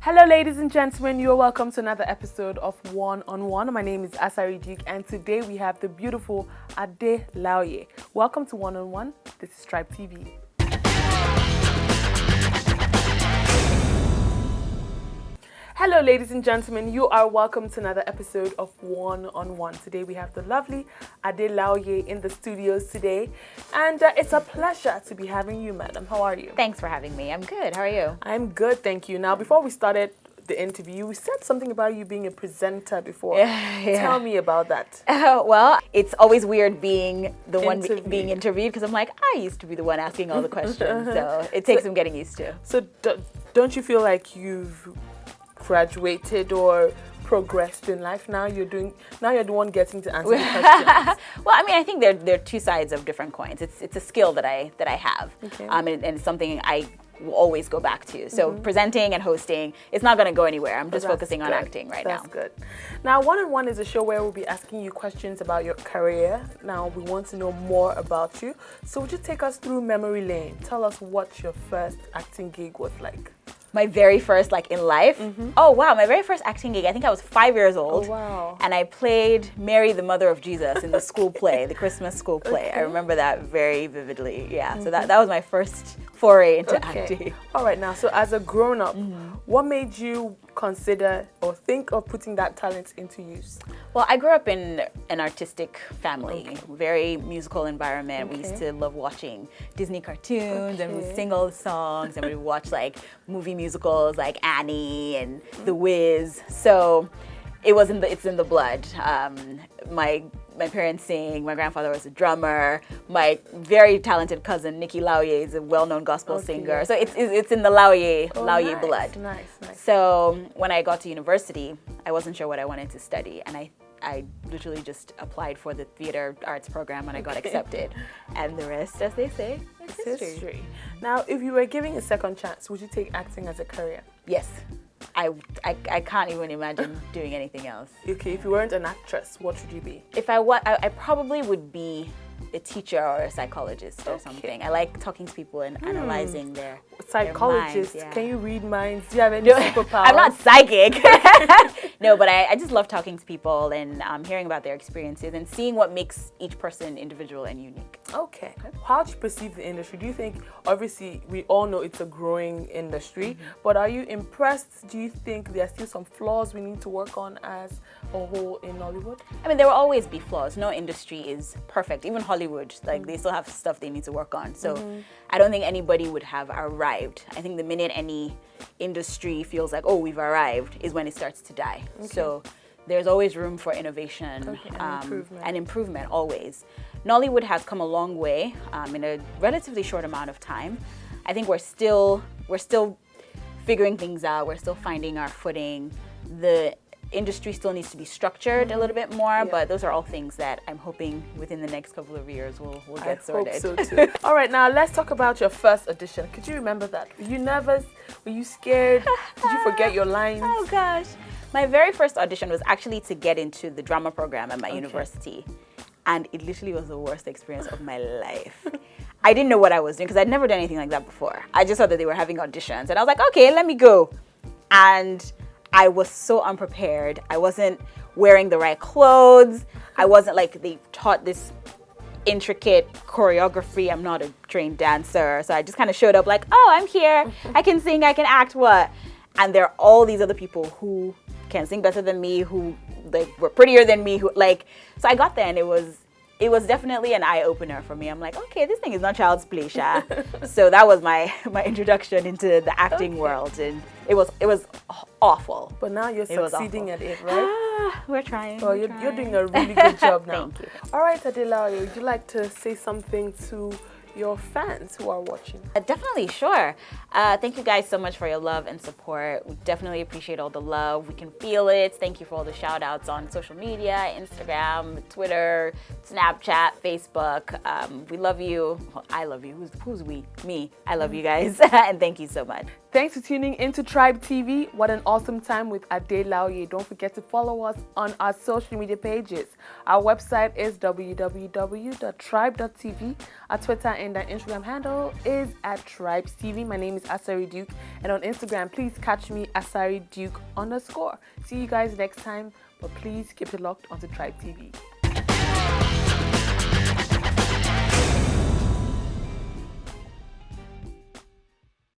Hello ladies and gentlemen, you're welcome to another episode of One on One. My name is Asari Duke and today we have the beautiful Ade-Laoye. Welcome to One on One. This is Trybe TV. Hello ladies and gentlemen, you are welcome to another episode of One on One. Today we have the lovely Ade-Laoye in the studios today and it's a pleasure to be having you, madam. How are you? Thanks for having me. I'm good. How are you? I'm good, thank you. Now before we started the interview, we said something about you being a presenter before. Yeah. Tell me about that. Well, it's always weird being the one being Interviewed. interviewed because I'm like, I used to be the one asking all the questions, so it takes some getting used to. So don't you feel like you've graduated or progressed in life? Now you're the one getting to answer the questions. Well, I mean, I think they're two sides of different coins. It's a skill that I have, Okay. and it's something I will always go back to. So presenting and hosting, it's not going to go anywhere. I'm just That's focusing on good. acting right That's now. good. Now, One on One is a show where we'll be asking you questions about your career. Now, we want to know more about you. So would you take us through memory lane? Tell us what your first acting gig was like. My very first, like, in life. Oh, wow. My very first acting gig, I think I was 5 years old. Oh, wow. And I played Mary, the Mother of Jesus in the school play, the Christmas school play. I remember that very vividly. Yeah, so that was my first foray into acting. All right, now, so as a grown-up, what made you consider or think of putting that talent into use? Well, I grew up in an artistic family, very musical environment. We used to love watching Disney cartoons and we'd sing all the songs and we'd watch like movie musicals like Annie and The Wiz. So it's in the blood. My parents sing, my grandfather was a drummer, my very talented cousin Nikki Laoye is a well-known gospel singer. So it's in the Laoye Nice, blood. Nice. So when I got to university, I wasn't sure what I wanted to study, and I literally just applied for the theater arts program and I got accepted. And the rest, as they say, is history. Now, if you were giving a second chance, would you take acting as a career? Yes. I can't even imagine doing anything else. Okay, if you weren't an actress, what would you be? If I probably would be a teacher or a psychologist or something. I like talking to people and analyzing their Psychologist, minds, yeah. Can you read minds? Do you have any superpowers? I'm not psychic. No, but I just love talking to people and hearing about their experiences and seeing what makes each person individual and unique. Okay. How do you perceive the industry? Do you think, obviously, we all know it's a growing industry, but are you impressed? Do you think there are still some flaws we need to work on as a whole in Nollywood? I mean, there will always be flaws. No industry is perfect. Even Hollywood, like they still have stuff they need to work on. So I don't think anybody would have arrived. I think the minute any industry feels like, oh, we've arrived, is when it starts to die. So there's always room for innovation and improvement, always. Nollywood has come a long way in a relatively short amount of time. I think we're still figuring things out. We're still finding our footing. The industry still needs to be structured a little bit more, but those are all things that I'm hoping within the next couple of years we'll get sorted. I hope so too. All right, now let's talk about your first audition. Could you remember that? Were you nervous? Were you scared? Did you forget your lines? Oh gosh. My very first audition was actually to get into the drama program at my university. And it literally was the worst experience of my life. I didn't know what I was doing because I'd never done anything like that before. I just thought that they were having auditions and I was like, okay, let me go. And I was so unprepared. I wasn't wearing the right clothes. I wasn't like, they taught this intricate choreography. I'm not a trained dancer. So I just kind of showed up like, oh, I'm here. I can sing, I can act, what? And there are all these other people who can sing better than me, who like were prettier than me, who like, so I got there and it was definitely an eye-opener for me. I'm like, okay, this thing is not child's play, Sha. So that was my introduction into the acting world, and it was awful. But now you're succeeding at it, right? We're trying. Well, you're doing a really good job now. Thank you. All right, Ade-Laoye, would you like to say something to your fans who are watching? Definitely, sure. Thank you guys so much for your love and support. We definitely appreciate all the love. We can feel it. Thank you for all the shout outs on social media, Instagram, Twitter, Snapchat, Facebook. We love you. Well, I love you. Who's we? Me. I love you guys. And thank you so much. Thanks for tuning into Trybe TV. What an awesome time with Ade-Laoye. Don't forget to follow us on our social media pages. Our website is www.trybe.tv. Our Twitter and our Instagram handle is @TrybeTV. My name is Asari Duke, And on Instagram, please catch me @SariDuke_. See you guys next time, but please keep it locked onto Trybe TV.